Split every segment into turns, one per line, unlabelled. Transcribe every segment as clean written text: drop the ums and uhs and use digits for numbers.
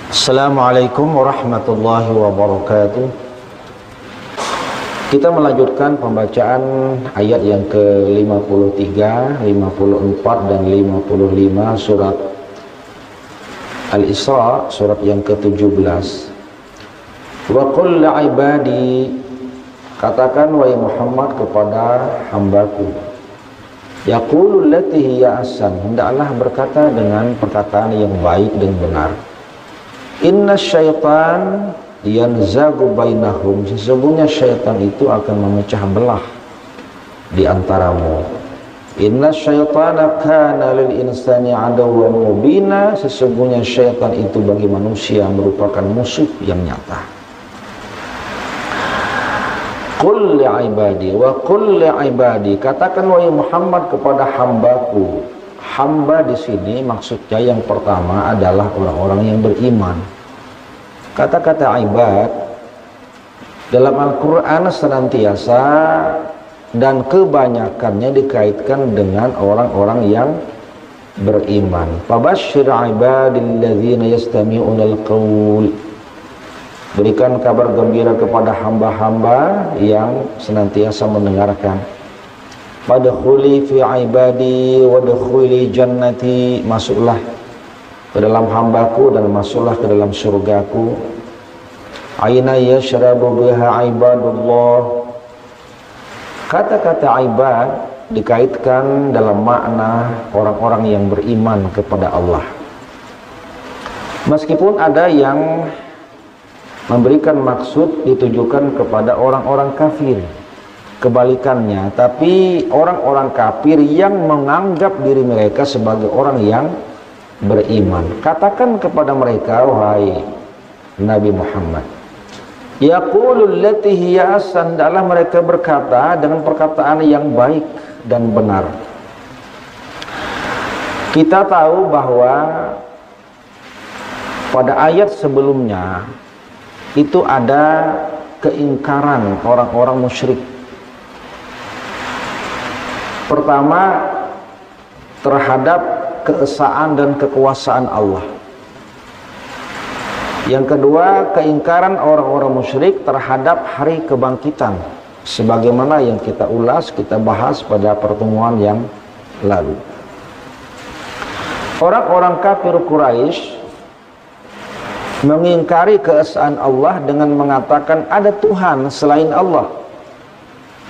Assalamualaikum warahmatullahi wabarakatuh. Kita melanjutkan pembacaan ayat yang ke-53, 54 dan 55 surat Al-Isra, surat yang ke-17. Wa qul li'ibadi, katakan wahai Muhammad kepada hambaku, yaqulu allati hiya ahsan, hendaklah berkata dengan perkataan yang baik dan benar. Inna syaitan yanzagu bainahum, sesungguhnya syaitan itu akan memecah belah di antaramu. Inna syaitana kana lil insani aduwwan mubina, sesungguhnya syaitan itu bagi manusia merupakan musuh yang nyata. Qul li'ibadi wa qul li'ibadi, katakan wahai Muhammad kepada hambaku. Hamba di sini maksudnya yang pertama adalah orang-orang yang beriman. Kata-kata ibad dalam Al-Quran senantiasa dan kebanyakannya dikaitkan dengan orang-orang yang beriman. Fabashshir ibadilladzina yastami'unal qaul, berikan kabar gembira kepada hamba-hamba yang senantiasa mendengarkan. Wadkhuli fi ibadi wadkhuli jannati, masuklah ke dalam hambaku dan masuklah ke dalam surgaku. Aina yashrabu biha ibadullah, kata-kata ibad dikaitkan dalam makna orang-orang yang beriman kepada Allah. Meskipun ada yang memberikan maksud ditujukan kepada orang-orang kafir, kebalikannya, tapi orang-orang kafir yang menganggap diri mereka sebagai orang yang beriman, katakan kepada mereka, wahai Nabi Muhammad, yaqulul lati hiya ahsan, adalah mereka berkata dengan perkataan yang baik dan benar. Kita tahu bahwa pada ayat sebelumnya itu ada keingkaran orang-orang musyrik. Pertama, terhadap keesaan dan kekuasaan Allah. Yang kedua, keingkaran orang-orang musyrik terhadap hari kebangkitan, sebagaimana yang kita ulas, kita bahas pada pertemuan yang lalu. Orang-orang kafir Quraisy mengingkari keesaan Allah dengan mengatakan ada Tuhan selain Allah.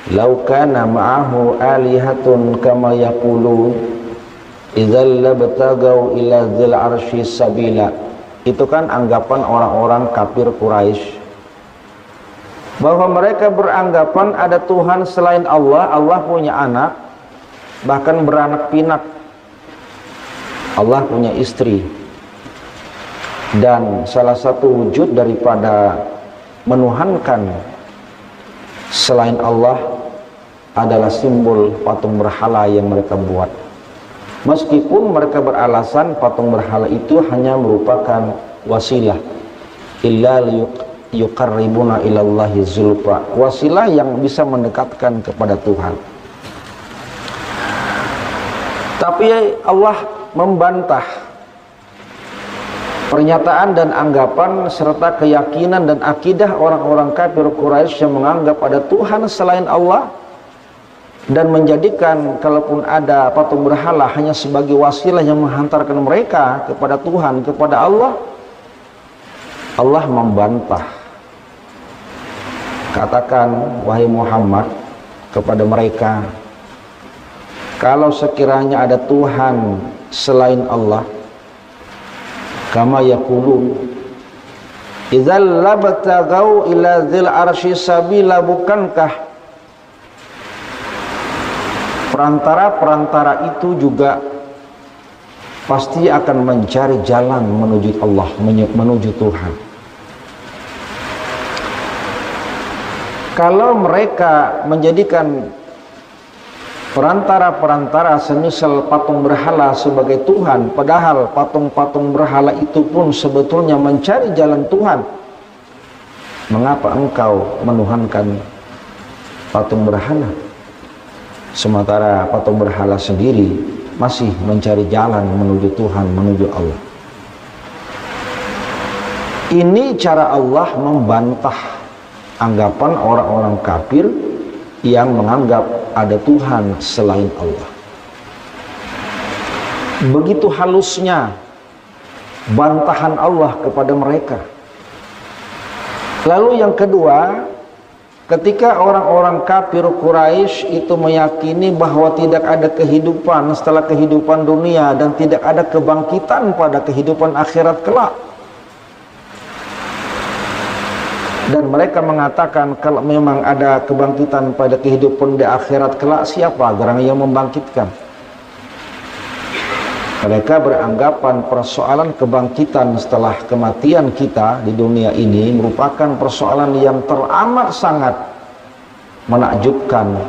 Lau kana ma'ahu alihatun kama yaqulu idzal labtagau ila dzil arsy sabila. Itu kan anggapan orang-orang kafir Quraisy, bahwa mereka beranggapan ada Tuhan selain Allah. Allah punya anak, bahkan beranak pinak. Allah punya istri. Dan salah satu wujud daripada menuhankan selain Allah adalah simbol patung berhala yang mereka buat. Meskipun mereka beralasan patung berhala itu hanya merupakan wasilah, illa yuqarribuna ilallahi zulfa, wasilah yang bisa mendekatkan kepada Tuhan. Tapi Allah membantah pernyataan dan anggapan serta keyakinan dan akidah orang-orang kafir Quraisy yang menganggap ada Tuhan selain Allah dan menjadikan kalaupun ada patung berhala hanya sebagai wasilah yang menghantarkan mereka kepada Tuhan, kepada Allah. Allah membantah. Katakan wahai Muhammad kepada mereka, kalau sekiranya ada Tuhan selain Allah, kama yaqulun idzal labtagau ila dzil arsy sabila, bukankah perantara-perantara itu juga pasti akan mencari jalan menuju Allah, menuju Tuhan. Kalau mereka menjadikan perantara-perantara semisal patung berhala sebagai Tuhan, padahal patung-patung berhala itu pun sebetulnya mencari jalan Tuhan, mengapa engkau menuhankan patung berhala? Sementara patung berhala sendiri masih mencari jalan menuju Tuhan, menuju Allah. Ini cara Allah membantah anggapan orang-orang kafir yang menganggap ada Tuhan selain Allah. Begitu halusnya bantahan Allah kepada mereka. Lalu yang kedua, ketika orang-orang kafir Quraisy itu meyakini bahwa tidak ada kehidupan setelah kehidupan dunia dan tidak ada kebangkitan pada kehidupan akhirat kelak. Dan mereka mengatakan kalau memang ada kebangkitan pada kehidupan di akhirat kelak, siapa gerang yang membangkitkan? Mereka beranggapan persoalan kebangkitan setelah kematian kita di dunia ini merupakan persoalan yang teramat sangat menakjubkan,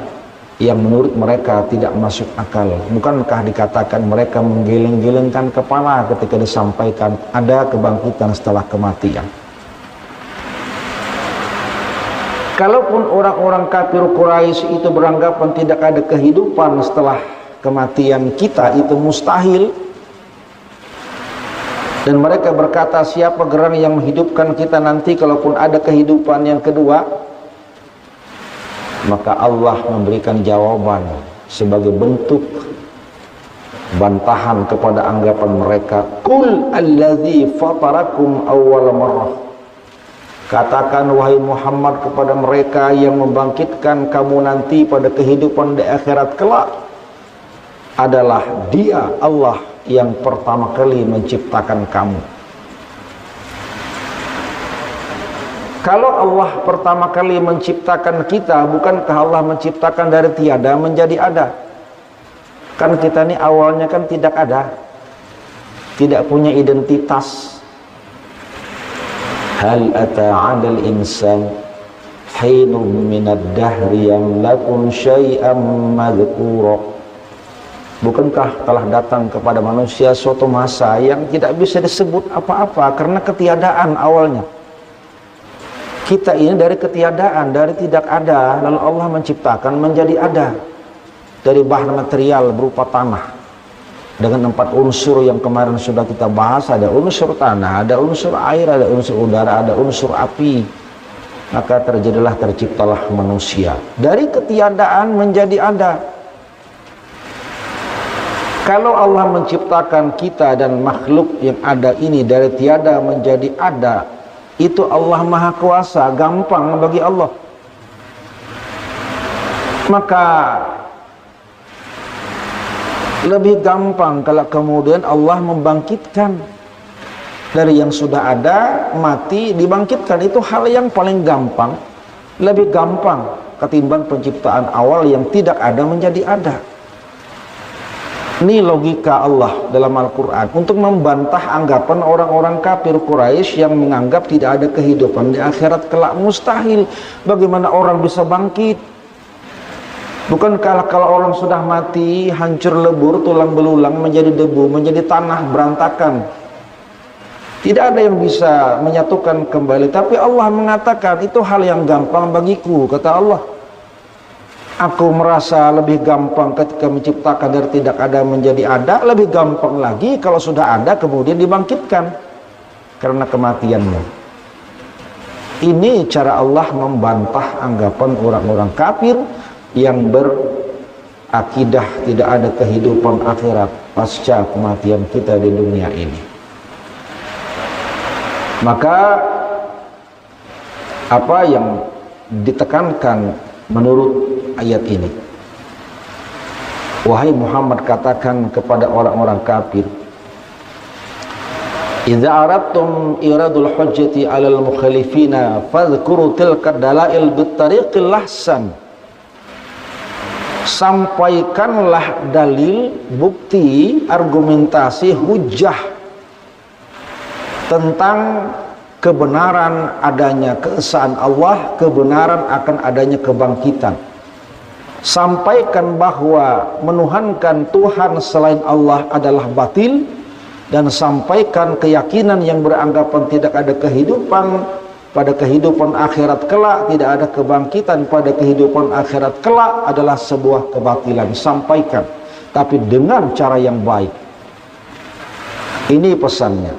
yang menurut mereka tidak masuk akal. Bukankah dikatakan mereka menggeleng-gelengkan kepala ketika disampaikan ada kebangkitan setelah kematian? Kalaupun orang-orang kafir Quraisy itu beranggapan tidak ada kehidupan setelah kematian kita, itu mustahil. Dan mereka berkata, siapa gerang yang menghidupkan kita nanti kalaupun ada kehidupan yang kedua? Maka Allah memberikan jawaban sebagai bentuk bantahan kepada anggapan mereka. Qul alladzi fatarakum awwal marrah. Katakan wahai Muhammad kepada mereka yang membangkitkan kamu nanti pada kehidupan di akhirat kelak adalah Dia, Allah, yang pertama kali menciptakan kamu. Kalau Allah pertama kali menciptakan kita, bukankah Allah menciptakan dari tiada menjadi ada? Kan kita ini awalnya kan tidak ada, tidak punya identitas. Hal ata 'alal insan hinun minad dahri lam lakun syai'an madhkura. Bukankah telah datang kepada manusia suatu masa yang tidak bisa disebut apa-apa karena ketiadaan awalnya. Kita ini dari ketiadaan, dari tidak ada, lalu Allah menciptakan menjadi ada dari bahan material berupa tanah dengan 4 unsur yang kemarin sudah kita bahas. Ada unsur tanah, ada unsur air, ada unsur udara, ada unsur api. Maka terciptalah manusia dari ketiadaan menjadi ada. Kalau Allah menciptakan kita dan makhluk yang ada ini dari tiada menjadi ada, itu Allah Maha Kuasa, gampang bagi Allah. Maka lebih gampang kalau kemudian Allah membangkitkan dari yang sudah ada, mati, dibangkitkan. Itu hal yang paling gampang, lebih gampang ketimbang penciptaan awal yang tidak ada menjadi ada. Ini logika Allah dalam Al-Quran untuk membantah anggapan orang-orang kafir Quraisy yang menganggap tidak ada kehidupan di akhirat kelak. Mustahil. Bagaimana orang bisa bangkit? Bukankah kalau orang sudah mati, hancur lebur, tulang belulang, menjadi debu, menjadi tanah, berantakan, tidak ada yang bisa menyatukan kembali. Tapi Allah mengatakan itu hal yang gampang bagiku, kata Allah. Aku merasa lebih gampang ketika menciptakan dari tidak ada menjadi ada. Lebih gampang lagi kalau sudah ada kemudian dibangkitkan karena kematianmu. Ini cara Allah membantah anggapan orang-orang kafir yang berakidah tidak ada kehidupan akhirat pasca kematian kita di dunia ini. Maka apa yang ditekankan menurut ayat ini? Wahai Muhammad, katakan kepada orang-orang kafir, idza aradtum iradul hujjati 'alal mukhalifina fadhkuru tilka dalail bitariqil lahsan. Sampaikanlah dalil, bukti, argumentasi, hujjah tentang kebenaran adanya keesaan Allah, kebenaran akan adanya kebangkitan. Sampaikan bahwa menuhankan Tuhan selain Allah adalah batil, dan sampaikan keyakinan yang beranggapan tidak ada kehidupan pada kehidupan akhirat kelak, tidak ada kebangkitan pada kehidupan akhirat kelak adalah sebuah kebatilan. Sampaikan, tapi dengan cara yang baik. Ini pesannya.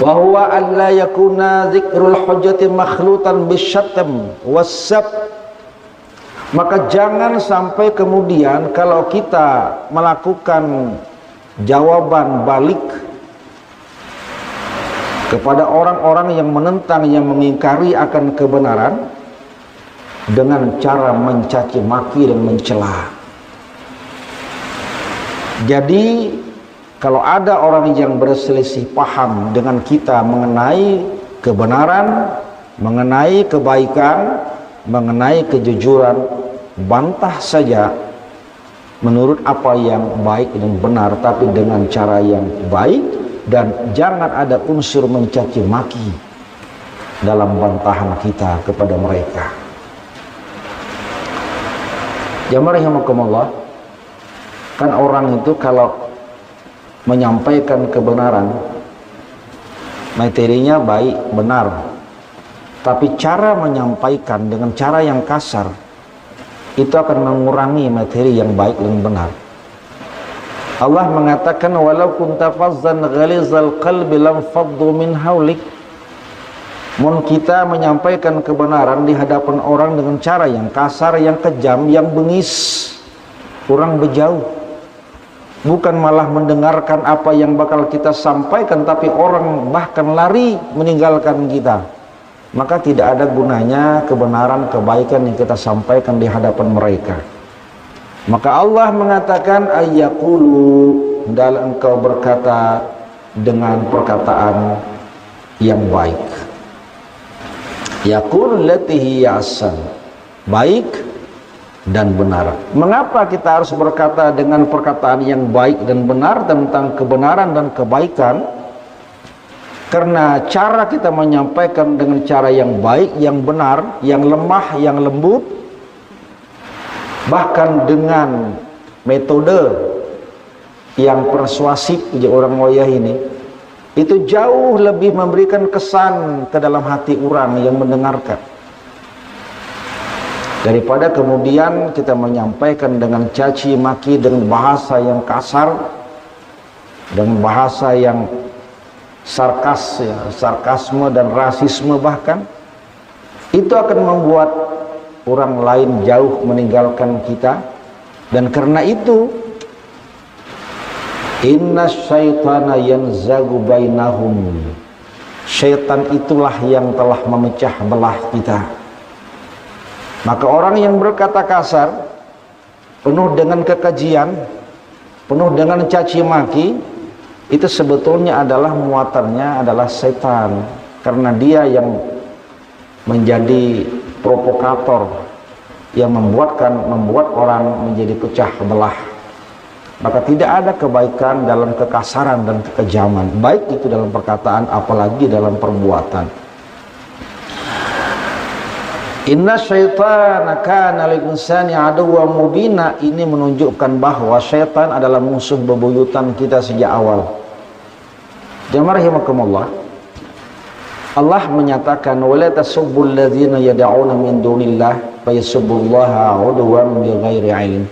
wa huwa an la yakuna dzikrul hujjati makhlutan bisyatm wassab. Maka jangan sampai kemudian kalau kita melakukan jawaban balik kepada orang-orang yang menentang, yang mengingkari akan kebenaran dengan cara mencaci maki dan mencela. Jadi kalau ada orang yang berselisih paham dengan kita mengenai kebenaran, mengenai kebaikan, mengenai kejujuran, bantah saja menurut apa yang baik dan benar, tapi dengan cara yang baik, dan jangan ada unsur mencaci maki dalam bantahan kita kepada mereka. Jamaah rahimakumullah, kan orang itu kalau menyampaikan kebenaran, materinya baik, benar, tapi cara menyampaikan dengan cara yang kasar itu akan mengurangi materi yang baik dan benar. Allah mengatakan walau kunta fazzan ghalizal qalbi lam faddu min haulik. Mun kita menyampaikan kebenaran di hadapan orang dengan cara yang kasar, yang kejam, yang bengis, kurang berjauh. Bukan malah mendengarkan apa yang bakal kita sampaikan, tapi orang bahkan lari meninggalkan kita. Maka tidak ada gunanya kebenaran, kebaikan yang kita sampaikan di hadapan mereka. Maka Allah mengatakan ayyaqulu, dalam engkau berkata dengan perkataan yang baik. Yaqul latihi ahsan, baik dan benar. Mengapa kita harus berkata dengan perkataan yang baik dan benar tentang kebenaran dan kebaikan? Karena cara kita menyampaikan dengan cara yang baik, yang benar, yang lemah, yang lembut, bahkan dengan metode yang persuasif orang wayah ini, itu jauh lebih memberikan kesan ke dalam hati orang yang mendengarkan, daripada kemudian kita menyampaikan dengan caci maki, dengan bahasa yang kasar, dengan bahasa yang sarkasme dan rasisme, bahkan itu akan membuat orang lain jauh meninggalkan kita. Dan karena itu inna syaitana yanzagu bainahum, syaitan itulah yang telah memecah belah kita. Maka orang yang berkata kasar, penuh dengan kekejian, penuh dengan caci maki, itu sebetulnya adalah muatannya adalah setan, karena dia yang menjadi provokator, yang membuat orang menjadi pecah belah. Maka tidak ada kebaikan dalam kekasaran dan kekejaman, baik itu dalam perkataan apalagi dalam perbuatan. Inna syaitana kana lil insani aduwwan mubina, ini menunjukkan bahwa syaitan adalah musuh bebuyutan kita sejak awal. Jamaah rahimakumullah, Allah menyatakan wala tasubbul ladzina yad'una min dunillah fayasubbullaha 'udwan bighairi 'ilm.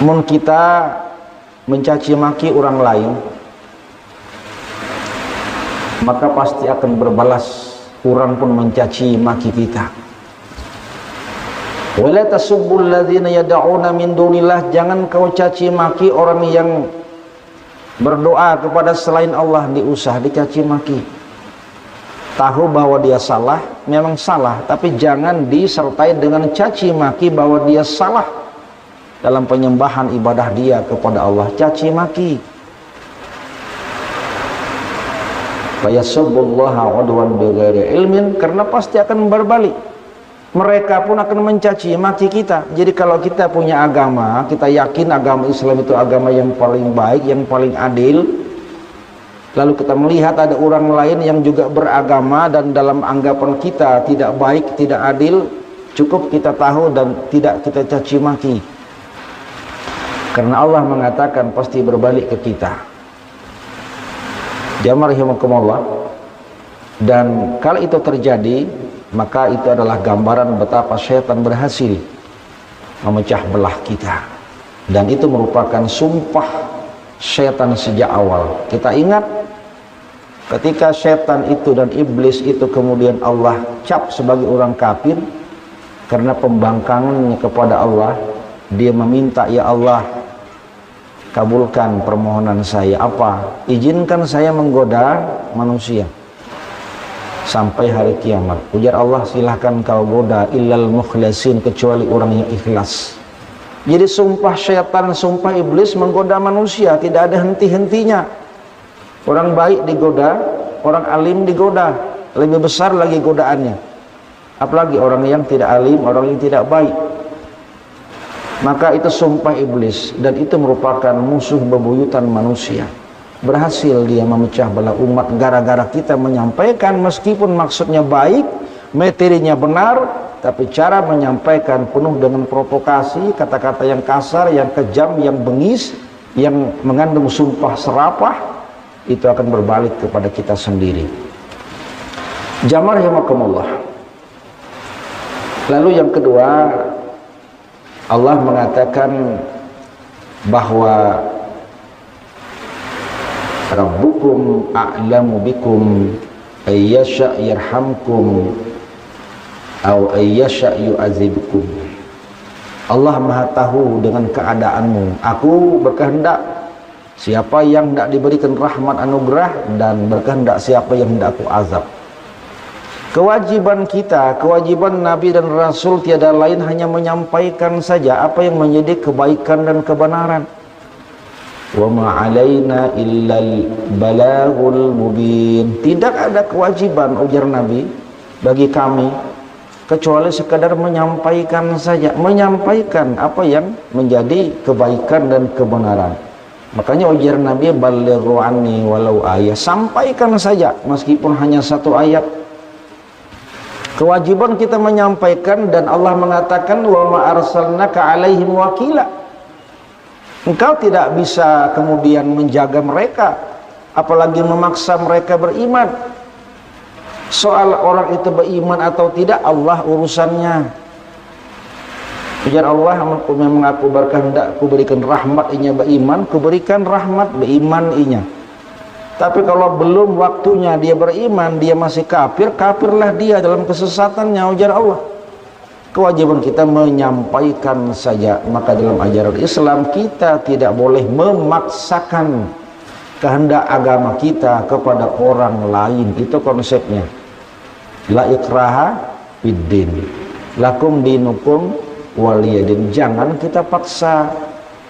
Mun kita mencaci maki orang lain, maka pasti akan berbalas orang pun mencaci maki kita. Wala tasubbul ladzina yad'una min dunillah, jangan kau caci maki orang yang berdoa kepada selain Allah, diusah, dicaci maki. Tahu bahwa dia salah, memang salah, tapi jangan disertai dengan caci maki bahwa dia salah dalam penyembahan ibadah dia kepada Allah. Caci maki. Fayasubbullaha 'udwan bighairi ilmin, karena pasti akan berbalik. Mereka pun akan mencaci maki kita. Jadi kalau kita punya agama, kita yakin agama Islam itu agama yang paling baik, yang paling adil, lalu kita melihat ada orang lain yang juga beragama dan dalam anggapan kita tidak baik, tidak adil, cukup kita tahu dan tidak kita caci maki. Karena Allah mengatakan pasti berbalik ke kita. Jamaah rahimakumullah. Dan kalau itu terjadi, maka itu adalah gambaran betapa syaitan berhasil memecah belah kita. Dan itu merupakan sumpah syaitan sejak awal. Kita ingat Ketika setan itu dan iblis itu kemudian Allah cap sebagai orang kafir karena pembangkangannya kepada Allah, dia meminta, ya Allah, kabulkan permohonan saya. Apa? Izinkan saya menggoda manusia sampai hari kiamat. Ujar Allah, silahkan kau goda illal mukhlasin, kecuali orang yang ikhlas. Jadi sumpah syaitan, sumpah iblis menggoda manusia tidak ada henti-hentinya. Orang baik digoda, orang alim digoda, lebih besar lagi godaannya. Apalagi orang yang tidak alim, orang yang tidak baik. Maka itu sumpah iblis, dan itu merupakan musuh bebuyutan manusia. Berhasil dia memecah belah umat gara-gara kita menyampaikan, meskipun maksudnya baik, materinya benar, tapi cara menyampaikan penuh dengan provokasi, kata-kata yang kasar, yang kejam, yang bengis, yang mengandung sumpah serapah, itu akan berbalik kepada kita sendiri. Jamar rahimakumullah. Lalu yang kedua, Allah mengatakan bahwa Rabbukum a'lamu bikum ayyasha yarhamkum atau ayyasha yu'adzibkum. Allah Maha tahu dengan keadaanmu. Aku berkehendak siapa yang tidak diberikan rahmat anugerah, dan berkehendak siapa yang hendak aku azab. Kewajiban kita, kewajiban Nabi dan Rasul tiada lain hanya menyampaikan saja apa yang menjadi kebaikan dan kebenaran. Wa ma 'alaina illal balaghul mubin. Tidak ada kewajiban, ujar Nabi, bagi kami kecuali sekadar menyampaikan saja, menyampaikan apa yang menjadi kebaikan dan kebenaran. Makanya ujar Nabi, balighu anni walau ayat, sampaikan saja meskipun hanya satu ayat. Kewajiban kita menyampaikan, dan Allah mengatakan wa ma arsalnaka 'alaihim wakila. Engkau tidak bisa kemudian menjaga mereka, apalagi memaksa mereka beriman. Soal orang itu beriman atau tidak, Allah urusannya. Ujar Allah, memang aku berkehendak ku berikan rahmat inya beriman, ku berikan rahmat beriman inya. Tapi kalau belum waktunya dia beriman, dia masih kafir, kafirlah dia dalam kesesatannya, ujar Allah. Kewajiban kita menyampaikan saja. Maka dalam ajaran Islam kita tidak boleh memaksakan kehendak agama kita kepada orang lain. Itu konsepnya. La ikraha fiddin, lakum dinukum waliyadin. Jangan kita paksa.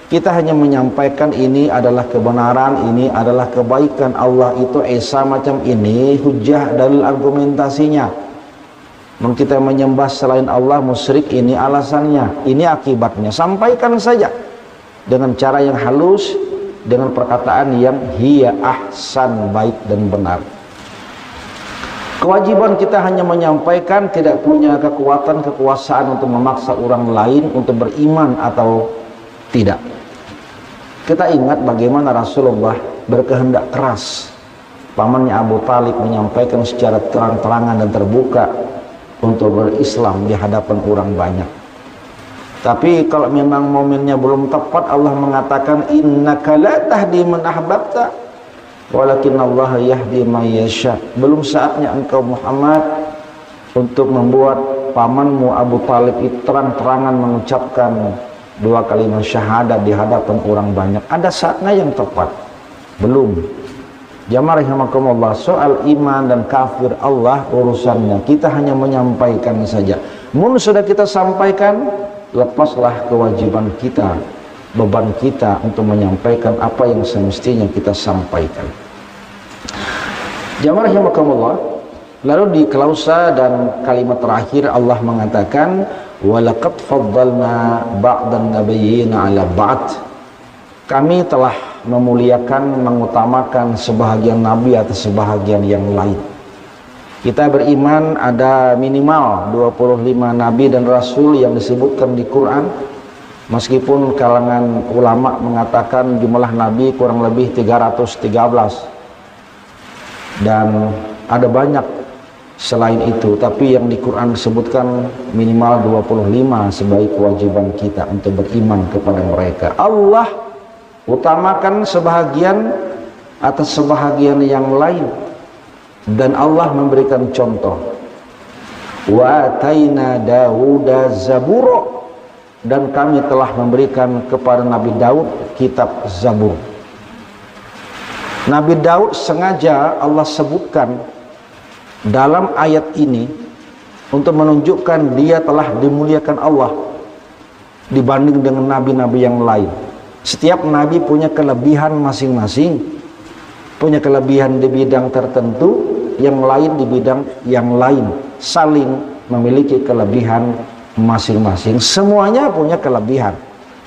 Kita hanya menyampaikan ini adalah kebenaran, ini adalah kebaikan. Allah itu esa macam ini, hujah dalil argumentasinya. Kita menyembah selain Allah musyrik, ini alasannya, ini akibatnya. Sampaikan saja dengan cara yang halus, dengan perkataan yang hiya ahsan, baik dan benar. Kewajiban kita hanya menyampaikan, tidak punya kekuatan, kekuasaan untuk memaksa orang lain untuk beriman atau tidak. Kita ingat bagaimana Rasulullah berkehendak keras. Pamannya Abu Talib menyampaikan secara terang-terangan dan terbuka untuk berislam di hadapan orang banyak. Tapi kalau memang momennya belum tepat, Allah mengatakan innaka la tahdi man ahbabta walakinnallaha yahdi man yasha. Belum saatnya engkau Muhammad untuk membuat pamanmu Abu Talib itu terang-terangan mengucapkan dua kalimat syahadat di hadapan orang banyak. Ada saatnya yang tepat. Belum. Jamaah rahimakumullah, soal iman dan kafir Allah urusannya. Kita hanya menyampaikan saja. Mun sudah kita sampaikan, lepaslah kewajiban kita, beban kita untuk menyampaikan apa yang semestinya kita sampaikan. Jamaah rahimakumullah, lalu di klausa dan kalimat terakhir Allah mengatakan walaqad faddalna ba'dan nabiyyina 'ala ba'd. Kami telah memuliakan, mengutamakan sebahagian nabi atas sebahagian yang lain. Kita beriman ada minimal 25 nabi dan rasul yang disebutkan di Quran. Meskipun kalangan ulama mengatakan jumlah nabi kurang lebih 313. Dan ada banyak selain itu, tapi yang di Quran disebutkan minimal 25 sebagai kewajiban kita untuk beriman kepada mereka. Allah utamakan sebahagian atas sebahagian yang lain. Dan Allah memberikan contoh, wa ataina Dawuda zaburo, dan kami telah memberikan kepada Nabi Daud kitab Zabur. Nabi Daud sengaja Allah sebutkan dalam ayat ini untuk menunjukkan dia telah dimuliakan Allah dibanding dengan nabi-nabi yang lain. Setiap nabi punya kelebihan masing-masing, punya kelebihan di bidang tertentu, yang lain di bidang yang lain, saling memiliki kelebihan masing-masing. Semuanya punya kelebihan,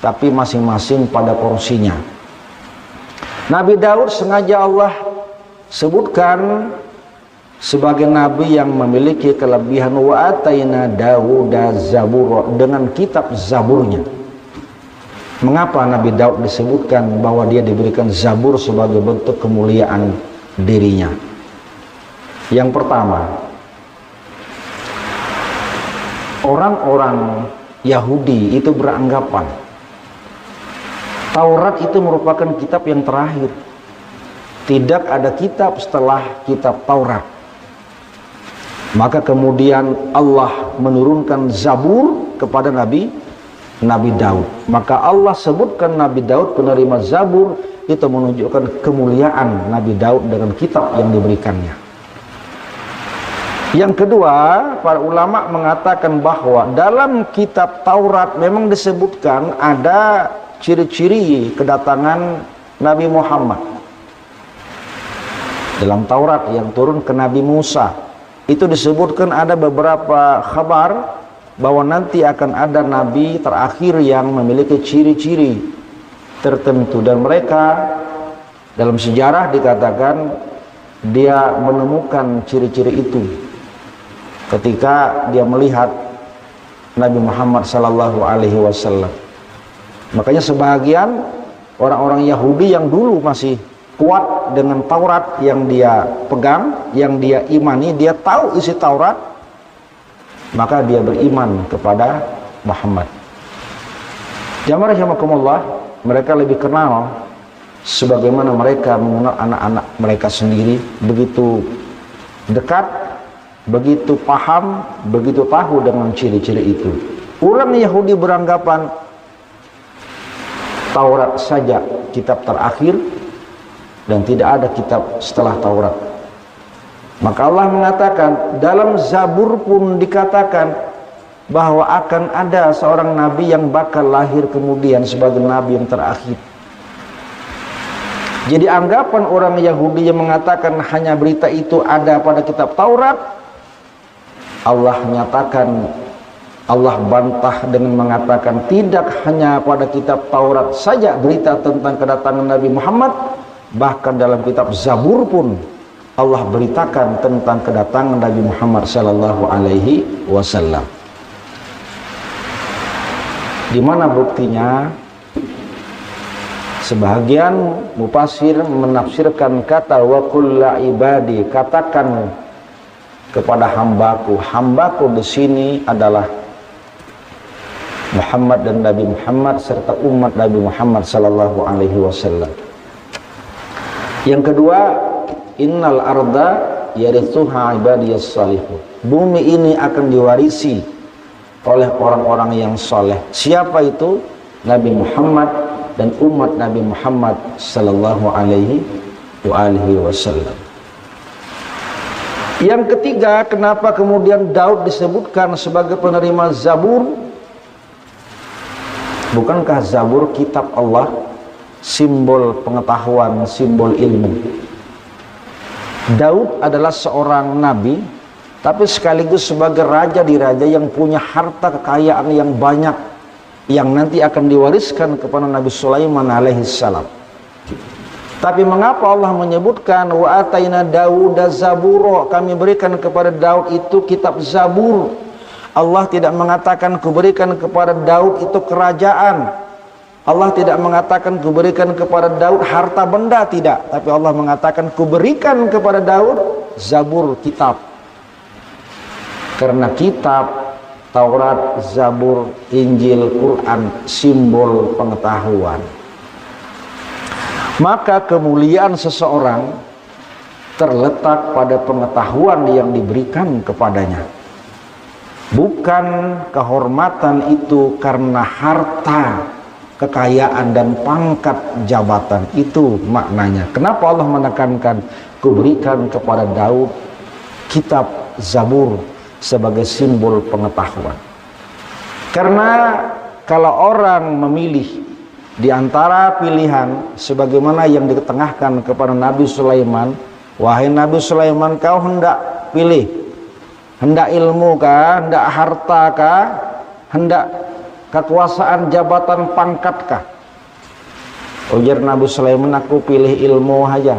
tapi masing-masing pada porsinya. Nabi Daud sengaja Allah sebutkan sebagai nabi yang memiliki kelebihan, wa ataina Dawuda zabura, dengan kitab Zaburnya. Mengapa Nabi Daud disebutkan bahwa dia diberikan Zabur sebagai bentuk kemuliaan dirinya? Yang pertama, orang-orang Yahudi itu beranggapan Taurat itu merupakan kitab yang terakhir. Tidak ada kitab setelah kitab Taurat. Maka kemudian Allah menurunkan Zabur kepada Nabi Daud. Maka Allah sebutkan Nabi Daud penerima Zabur, itu menunjukkan kemuliaan Nabi Daud dengan kitab yang diberikannya. Yang kedua, para ulama mengatakan bahwa dalam kitab Taurat memang disebutkan ada ciri-ciri kedatangan Nabi Muhammad. Dalam Taurat yang turun ke Nabi Musa, itu disebutkan ada beberapa kabar bahwa nanti akan ada nabi terakhir yang memiliki ciri-ciri tertentu, dan mereka dalam sejarah dikatakan dia menemukan ciri-ciri itu ketika dia melihat Nabi Muhammad SAW. Makanya sebagian orang-orang Yahudi yang dulu masih kuat dengan Taurat yang dia pegang, yang dia imani, dia tahu isi Taurat, maka dia beriman kepada Muhammad. Jamaah rahimakumullah, mereka lebih kenal sebagaimana mereka mengenal anak-anak mereka sendiri, begitu dekat, begitu paham, begitu tahu dengan ciri-ciri itu. Orang Yahudi beranggapan Taurat saja kitab terakhir dan tidak ada kitab setelah Taurat. Maka Allah mengatakan dalam Zabur pun dikatakan bahwa akan ada seorang nabi yang bakal lahir kemudian sebagai nabi yang terakhir. Jadi anggapan orang Yahudi yang mengatakan hanya berita itu ada pada kitab Taurat, Allah nyatakan, Allah bantah dengan mengatakan tidak hanya pada kitab Taurat saja berita tentang kedatangan Nabi Muhammad, bahkan dalam kitab Zabur pun Allah beritakan tentang kedatangan Nabi Muhammad sallallahu alaihi wasallam. Di mana buktinya? Sebahagian mufasir menafsirkan kata wa qul la ibadi, katakan kepada hambaku. Hambaku di sini adalah Muhammad dan Nabi Muhammad serta umat Nabi Muhammad sallallahu alaihi wasallam. Yang kedua, innal arda yarithuha ibadiyas salihun. Bumi ini akan diwarisi oleh orang-orang yang soleh. Siapa itu? Nabi Muhammad dan umat Nabi Muhammad sallallahu alaihi wasallam. Yang ketiga, kenapa kemudian Daud disebutkan sebagai penerima Zabur? Bukankah Zabur kitab Allah, simbol pengetahuan, simbol ilmu? Daud adalah seorang nabi, tapi sekaligus sebagai raja di raja yang punya harta kekayaan yang banyak, yang nanti akan diwariskan kepada Nabi Sulaiman alaihissalam. Tapi mengapa Allah menyebutkan wa ataina Dawuda zaburo, kami berikan kepada Daud itu kitab Zabur? Allah tidak mengatakan kuberikan kepada Daud itu kerajaan. Allah tidak mengatakan kuberikan kepada Daud harta benda, tidak. Tapi Allah mengatakan kuberikan kepada Daud Zabur, kitab. Karena kitab Taurat, Zabur, Injil, Quran simbol pengetahuan. Maka kemuliaan seseorang terletak pada pengetahuan yang diberikan kepadanya. Bukan kehormatan itu karena harta, kekayaan dan pangkat jabatan. Itu maknanya. Kenapa Allah menekankan kuberikan kepada Daud kitab Zabur sebagai simbol pengetahuan? Karena kalau orang memilih di antara pilihan sebagaimana yang ditengahkan kepada Nabi Sulaiman, wahai Nabi Sulaiman, kau hendak pilih, hendak ilmu kah, hendak harta kah, hendak kekuasaan, jabatan, pangkat kah? Ujar Nabi Sulaiman, aku pilih ilmu saja.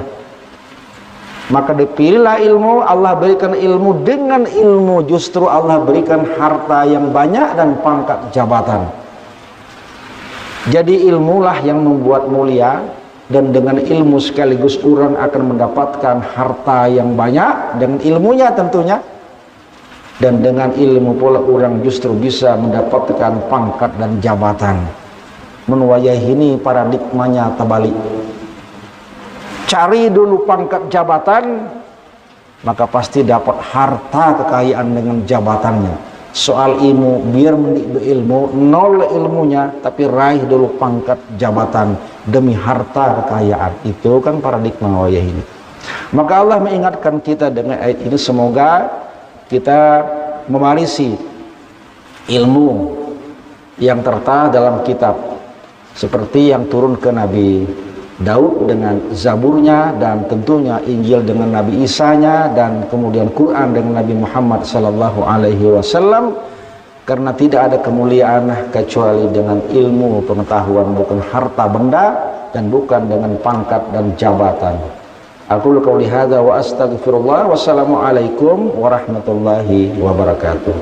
Maka dipilihlah ilmu, Allah berikan ilmu. Dengan ilmu justru Allah berikan harta yang banyak dan pangkat jabatan. Jadi ilmulah yang membuat mulia, dan dengan ilmu sekaligus orang akan mendapatkan harta yang banyak dengan ilmunya tentunya. Dan dengan ilmu pula orang justru bisa mendapatkan pangkat dan jabatan. Menwayahi ini paradigmanya terbalik. Cari dulu pangkat jabatan, maka pasti dapat harta kekayaan dengan jabatannya. Soal ilmu, biar mendikbud ilmu, nol ilmunya, tapi raih dulu pangkat jabatan demi harta kekayaan. Itu kan paradigma wayah ini. Maka Allah mengingatkan kita dengan ayat ini, semoga kita mewarisi ilmu yang tertera dalam kitab seperti yang turun ke Nabi Daud dengan Zaburnya, dan tentunya Injil dengan Nabi Isanya, dan kemudian Quran dengan Nabi Muhammad sallallahu alaihi wasallam. Karena tidak ada kemuliaan kecuali dengan ilmu pengetahuan, bukan harta benda dan bukan dengan pangkat dan jabatan. Aku qouli hadza wa astaghfirullah. Wassalamualaikum warahmatullahi wabarakatuh.